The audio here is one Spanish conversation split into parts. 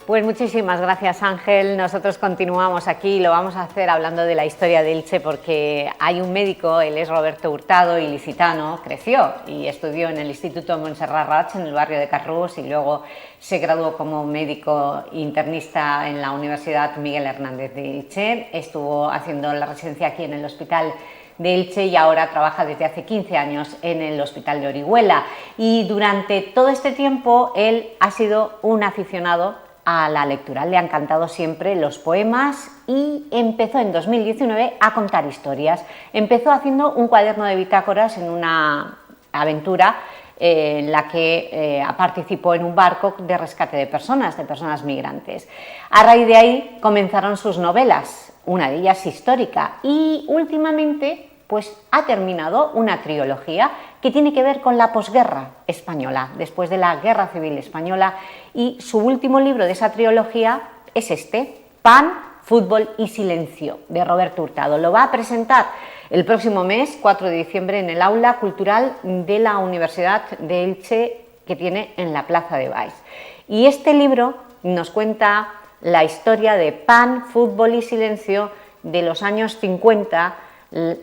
Pues muchísimas gracias, Ángel. Nosotros continuamos aquí y lo vamos a hacer hablando de la historia de Elche, porque hay un médico, él es Roberto Hurtado, ilicitano, creció y estudió en el Instituto Montserrat Roig en el barrio de Carrús y luego se graduó como médico internista en la Universidad Miguel Hernández de Elche. Estuvo haciendo la residencia aquí en el Hospital de Elche y ahora trabaja desde hace 15 años en el Hospital de Orihuela. Y durante todo este tiempo él ha sido un aficionado a la lectura, le han encantado siempre los poemas y empezó en 2019 a contar historias. Empezó haciendo un cuaderno de bitácoras en una aventura en la que participó en un barco de rescate de personas migrantes. A raíz de ahí comenzaron sus novelas, una de ellas histórica, y últimamente pues ha terminado una trilogía que tiene que ver con la posguerra española, después de la Guerra Civil Española, y su último libro de esa trilogía es este, Pan, Fútbol y Silencio, de Roberto Hurtado. Lo va a presentar el próximo mes, 4 de diciembre, en el Aula Cultural de la Universidad de Elche, que tiene en la Plaza de Baix. Y este libro nos cuenta la historia de Pan, Fútbol y Silencio de los años 50,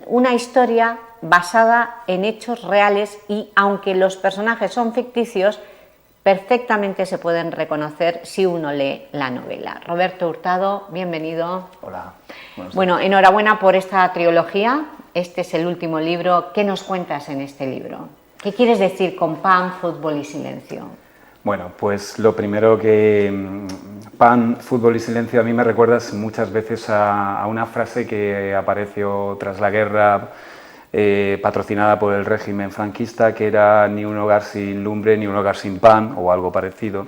una historia basada en hechos reales y, aunque los personajes son ficticios, perfectamente se pueden reconocer si uno lee la novela. Roberto Hurtado, bienvenido. Hola. Bueno, enhorabuena por esta trilogía. Este es el último libro. ¿Qué nos cuentas en este libro? ¿Qué quieres decir con Pan, Fútbol y Silencio? Bueno, pues lo primero que Pan, Fútbol y Silencio a mí me recuerdas muchas veces a una frase que apareció tras la guerra patrocinada por el régimen franquista, que era ni un hogar sin lumbre, ni un hogar sin pan, o algo parecido.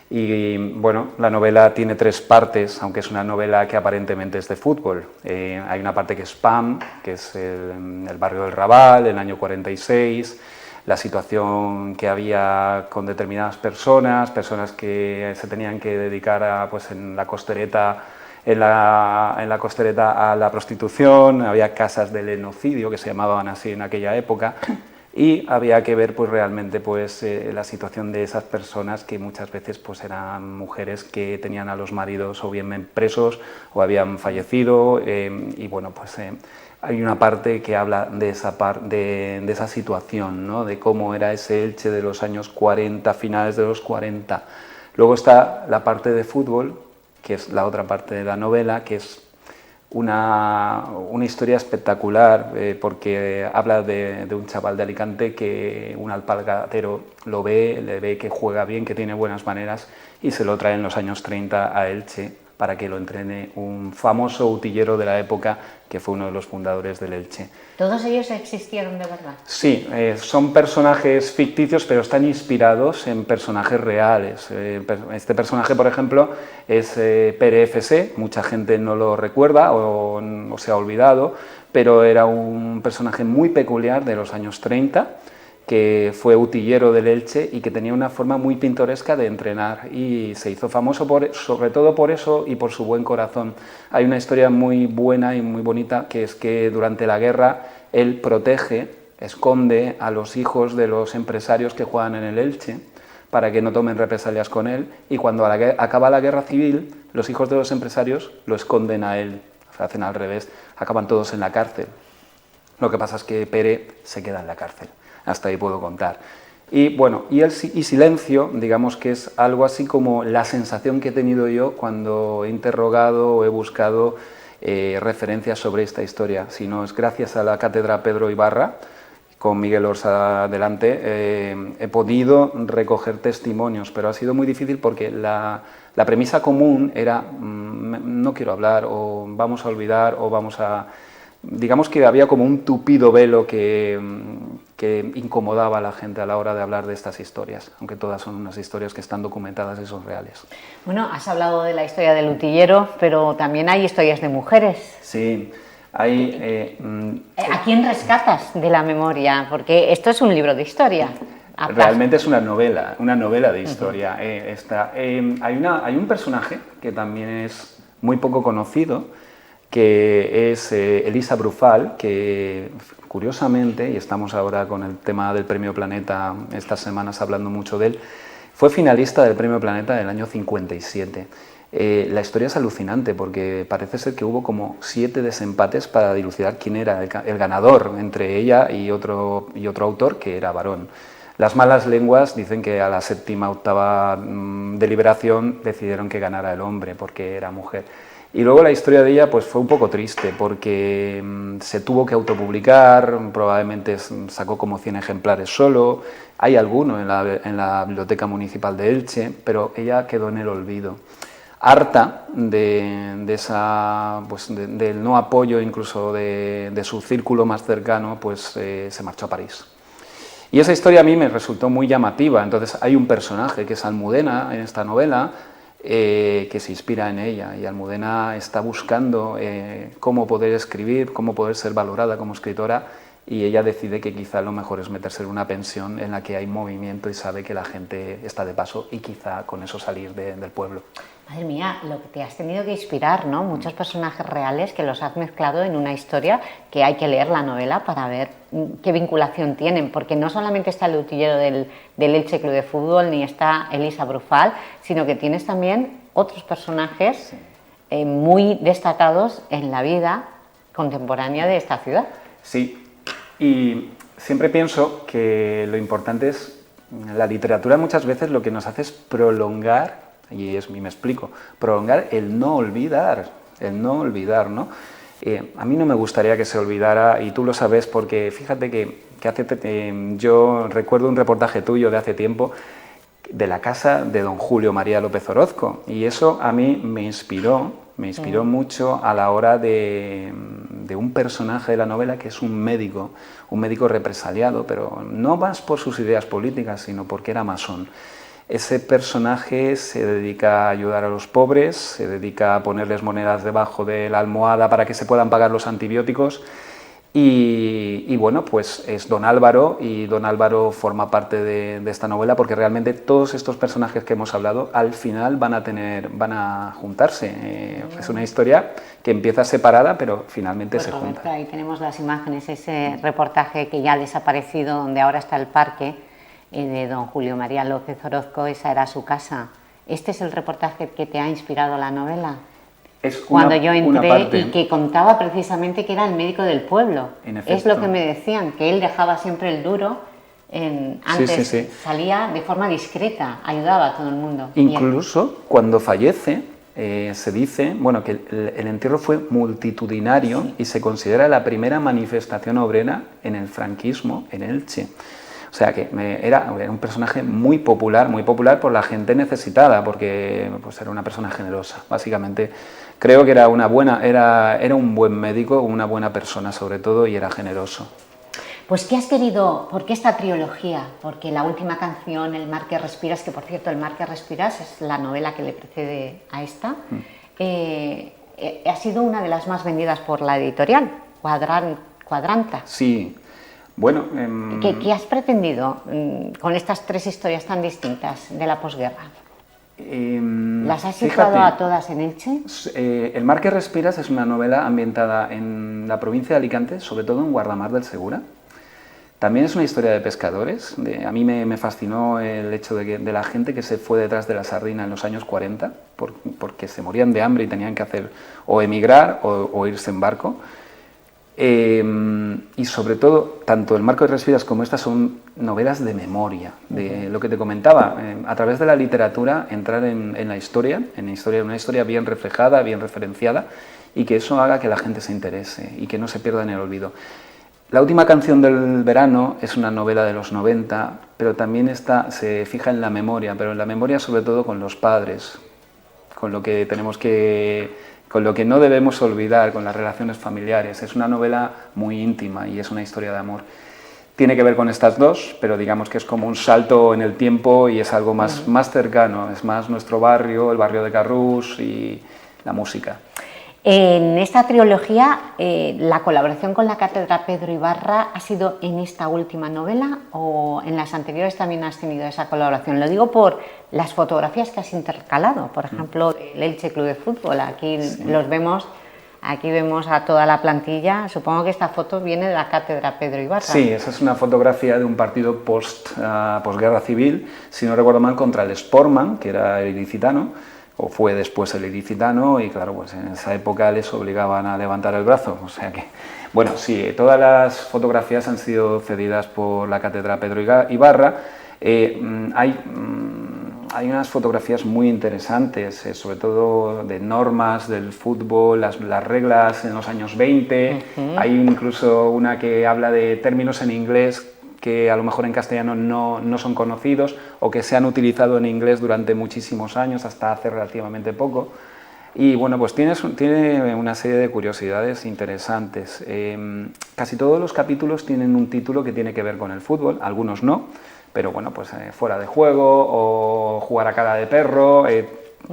Y bueno, la novela tiene 3 partes, aunque es una novela que aparentemente es de fútbol. Hay una parte que es Pan, que es el barrio del Raval, el año 46, la situación que había con determinadas personas que se tenían que dedicar a, pues en la costereta a la prostitución, había casas de lenocidio que se llamaban así en aquella época, y había que ver pues realmente pues la situación de esas personas, que muchas veces pues eran mujeres que tenían a los maridos o bien presos o habían fallecido, y bueno, pues hay una parte que habla de esa situación, ¿no? De cómo era ese Elche de los años 40, finales de los 40. Luego está la parte de fútbol, que es la otra parte de la novela, que es una historia espectacular, porque habla de un chaval de Alicante que un alpargatero lo ve, le ve que juega bien, que tiene buenas maneras, y se lo trae en los años 30 a Elche para que lo entrene un famoso utillero de la época, que fue uno de los fundadores del Elche. ¿Todos ellos existieron de verdad? Sí, son personajes ficticios, pero están inspirados en personajes reales. Este personaje, por ejemplo, es Pere FC, mucha gente no lo recuerda o se ha olvidado, pero era un personaje muy peculiar de los años 30, que fue utillero del Elche y que tenía una forma muy pintoresca de entrenar, y se hizo famoso sobre todo por eso y por su buen corazón. Hay una historia muy buena y muy bonita, que es que durante la guerra él esconde a los hijos de los empresarios que juegan en el Elche para que no tomen represalias con él, y cuando acaba la guerra civil, los hijos de los empresarios lo esconden a él, o sea, hacen al revés, acaban todos en la cárcel. Lo que pasa es que Pere se queda en la cárcel. Hasta ahí puedo contar. Y bueno, y Silencio, digamos que es algo así como la sensación que he tenido yo cuando he interrogado o he buscado referencias sobre esta historia. Si no es gracias a la Cátedra Pedro Ibarra, con Miguel Orsa delante, he podido recoger testimonios, pero ha sido muy difícil porque la premisa común era no quiero hablar, o vamos a olvidar, o vamos a... Digamos que había como un tupido velo que incomodaba a la gente a la hora de hablar de estas historias, aunque todas son unas historias que están documentadas y son reales. Bueno, has hablado de la historia del utillero, pero también hay historias de mujeres. Sí, hay... ¿A quién rescatas de la memoria? Porque esto es un libro de historia. Realmente es una novela de historia. Hay un personaje que también es muy poco conocido, que es Elisa Brufal, que curiosamente, y estamos ahora con el tema del Premio Planeta estas semanas hablando mucho de él, Fue finalista del Premio Planeta del año 57. La historia es alucinante porque parece ser que hubo como 7 desempates para dilucidar quién era el ganador entre ella y otro autor, que era varón. Las malas lenguas dicen que a la 7ª, 8ª deliberación decidieron que ganara el hombre porque era mujer. Y luego la historia de ella pues fue un poco triste porque se tuvo que autopublicar, probablemente sacó como 100 ejemplares solo, hay alguno en la Biblioteca Municipal de Elche, pero ella quedó en el olvido. Harta del no apoyo incluso de su círculo más cercano, pues se marchó a París. Y esa historia a mí me resultó muy llamativa. Entonces hay un personaje que es Almudena en esta novela, que se inspira en ella, y Almudena está buscando cómo poder escribir, cómo poder ser valorada como escritora, y ella decide que quizá lo mejor es meterse en una pensión en la que hay movimiento y sabe que la gente está de paso, y quizá con eso salir del pueblo. Madre mía, lo que te has tenido que inspirar, ¿no? Muchos personajes reales que los has mezclado en una historia que hay que leer la novela para ver qué vinculación tienen, porque no solamente está el utillero del Elche Club de Fútbol, ni está Elisa Brufal, sino que tienes también otros personajes muy destacados en la vida contemporánea de esta ciudad. Sí, y siempre pienso que lo importante es, la literatura muchas veces lo que nos hace es prolongar, y me explico, prolongar el no olvidar, ¿no? A mí no me gustaría que se olvidara, y tú lo sabes porque fíjate que yo recuerdo un reportaje tuyo de hace tiempo de la casa de don Julio María López Orozco, y eso a mí me inspiró mucho a la hora de un personaje de la novela que es un médico represaliado, pero no más por sus ideas políticas, sino porque era masón. Ese personaje se dedica a ayudar a los pobres, se dedica a ponerles monedas debajo de la almohada para que se puedan pagar los antibióticos, y bueno, pues es don Álvaro, y don Álvaro forma parte de esta novela porque realmente todos estos personajes que hemos hablado al final van a juntarse. Es una historia que empieza separada pero finalmente pues se junta. Ahí tenemos las imágenes, ese reportaje que ya ha desaparecido, donde ahora está el parque de don Julio María López Orozco. Esa era su casa. ¿Este es el reportaje que te ha inspirado la novela? Cuando yo entré, y que contaba precisamente que era el médico del pueblo. Es lo que me decían, que él dejaba siempre el duro. Antes sí. Salía de forma discreta, ayudaba a todo el mundo. Incluso cuando fallece, se dice que el entierro fue multitudinario, sí, y se considera la primera manifestación obrera en el franquismo en Elche. O sea que era un personaje muy popular por la gente necesitada, porque pues, era una persona generosa. Básicamente creo que era un buen médico, una buena persona sobre todo, y era generoso. Pues ¿qué has querido? ¿Por qué esta trilogía? Porque la última canción, El mar que respiras, que por cierto El mar que respiras es la novela que le precede a esta, ha sido una de las más vendidas por la editorial, Cuadranta. Sí. Bueno, ¿Qué has pretendido con estas 3 historias tan distintas de la posguerra? ¿Las has situado a todas en Elche? El mar que respiras es una novela ambientada en la provincia de Alicante, sobre todo en Guardamar del Segura. También es una historia de pescadores. A mí me fascinó el hecho de la gente que se fue detrás de la sardina en los años 40, porque se morían de hambre y tenían que hacer o emigrar o irse en barco. Y sobre todo, tanto El mar que respiras como estas son novelas de memoria, de lo que te comentaba, a través de la literatura entrar en una historia bien reflejada, bien referenciada, y que eso haga que la gente se interese y que no se pierda en el olvido. La última canción del verano es una novela de los 90, pero también se fija en la memoria, pero en la memoria sobre todo con los padres, con lo que no debemos olvidar, con las relaciones familiares. Es una novela muy íntima y es una historia de amor. Tiene que ver con estas dos, pero digamos que es como un salto en el tiempo y es algo más cercano, es más nuestro barrio, el barrio de Carrús y la música. En esta trilogía, ¿la colaboración con la Cátedra Pedro Ibarra ha sido en esta última novela o en las anteriores también has tenido esa colaboración? Lo digo por las fotografías que has intercalado, por ejemplo, el Elche Club de Fútbol. Aquí los vemos Aquí vemos a toda la plantilla. Supongo que esta foto viene de la Cátedra Pedro Ibarra. Sí, esa es una fotografía de un partido posguerra civil, si no recuerdo mal, contra el Sportman, que era el ilicitano, o fue después el ilicitano, y claro, pues en esa época les obligaban a levantar el brazo. O sea que, bueno, sí, todas las fotografías han sido cedidas por la Cátedra Pedro Ibarra. Hay unas fotografías muy interesantes, sobre todo de normas del fútbol, las reglas en los años 20. Hay incluso una que habla de términos en inglés que a lo mejor en castellano no son conocidos o que se han utilizado en inglés durante muchísimos años, hasta hace relativamente poco. Y bueno, pues tiene una serie de curiosidades interesantes. Casi todos los capítulos tienen un título que tiene que ver con el fútbol, algunos no, pero bueno, pues fuera de juego o jugar a cara de perro,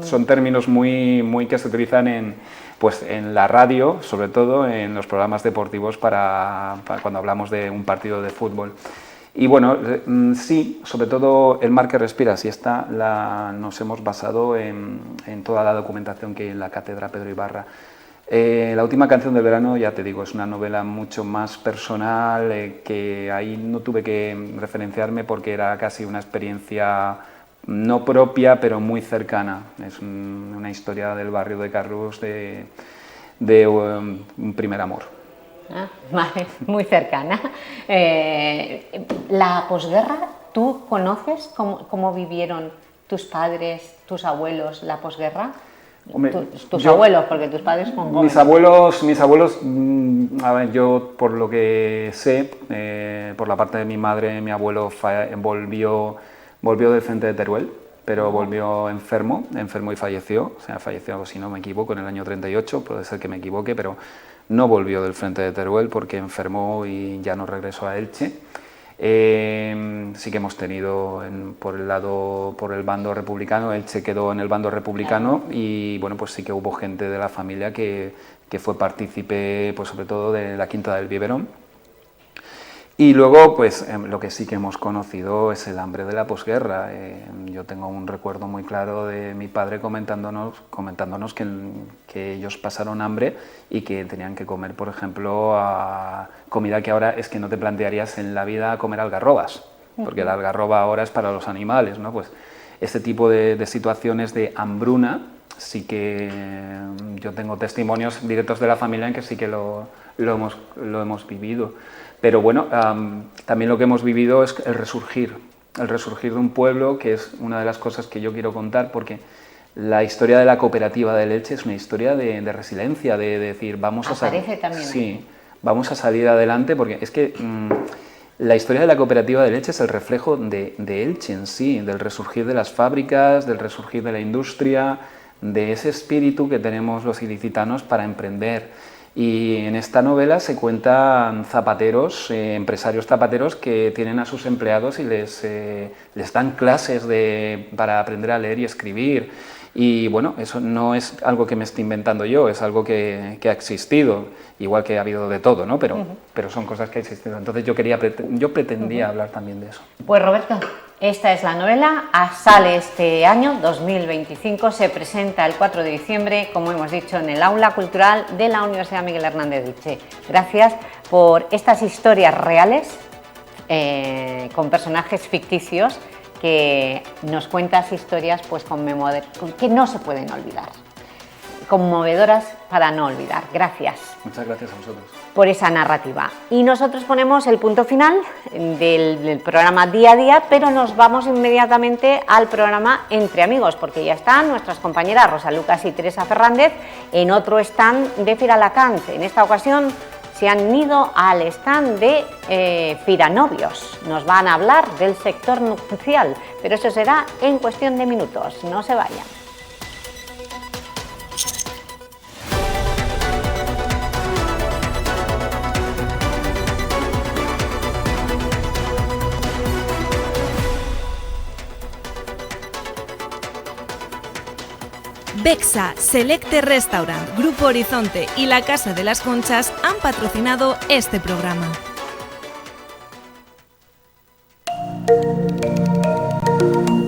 son términos muy que se utilizan en la radio, sobre todo en los programas deportivos para cuando hablamos de un partido de fútbol. Y bueno, sí, sobre todo El mar que respiras, y nos hemos basado en toda la documentación que hay en la Cátedra Pedro Ibarra. La última canción del verano, ya te digo, es una novela mucho más personal, que ahí no tuve que referenciarme porque era casi una experiencia no propia, pero muy cercana. Es una historia del barrio de Carrús, de un primer amor. Vale, muy cercana. La posguerra, ¿tú conoces cómo vivieron tus padres, tus abuelos la posguerra? Tus abuelos, porque tus padres son jóvenes. Mis abuelos, a ver, yo por lo que sé, por la parte de mi madre, mi abuelo volvió del frente de Teruel, pero volvió enfermo y falleció. O sea, falleció, si no me equivoco, en el año 38, puede ser que me equivoque, pero no volvió del frente de Teruel porque enfermó y ya no regresó a Elche. Sí que hemos tenido por el bando republicano, Elche quedó en el bando republicano, y bueno, pues sí que hubo gente de la familia que fue partícipe, pues sobre todo de la Quinta del Biberón. Y luego, pues lo que sí que hemos conocido es el hambre de la posguerra. Yo tengo un recuerdo muy claro de mi padre comentándonos que ellos pasaron hambre y que tenían que comer, por ejemplo, comida que ahora es que no te plantearías en la vida comer algarrobas, porque la algarroba ahora es para los animales, ¿no? Pues este tipo de situaciones de hambruna, sí que yo tengo testimonios directos de la familia en que sí que lo hemos vivido. Pero bueno, también lo que hemos vivido es el resurgir de un pueblo, que es una de las cosas que yo quiero contar, porque la historia de la cooperativa de Elche es una historia de resiliencia, de decir, vamos a salir adelante, porque es que la historia de la cooperativa de Elche es el reflejo de Elche en sí, del resurgir de las fábricas, del resurgir de la industria, de ese espíritu que tenemos los ilicitanos para emprender. Y en esta novela se cuentan zapateros, empresarios zapateros que tienen a sus empleados y les dan clases para aprender a leer y escribir. Y bueno, eso no es algo que me esté inventando yo, es algo que ha existido, igual que ha habido de todo, ¿no? Pero son cosas que han existido. Entonces yo pretendía hablar también de eso. Pues Roberto, esta es la novela, sale este año 2025, se presenta el 4 de diciembre, como hemos dicho, en el Aula Cultural de la Universidad Miguel Hernández de Elche. Gracias por estas historias reales, con personajes ficticios, que nos cuentas historias pues que no se pueden olvidar, conmovedoras para no olvidar. Gracias. Muchas gracias a vosotros por esa narrativa. Y nosotros ponemos el punto final del programa Día a Día, pero nos vamos inmediatamente al programa Entre Amigos, porque ya están nuestras compañeras Rosa Lucas y Teresa Fernández en otro stand de Firalacant. En esta ocasión se han ido al stand de Firanovios. Nos van a hablar del sector nupcial, pero eso será en cuestión de minutos. No se vayan. Bexa, Selecte Restaurant, Grupo Horizonte y la Casa de las Conchas han patrocinado este programa.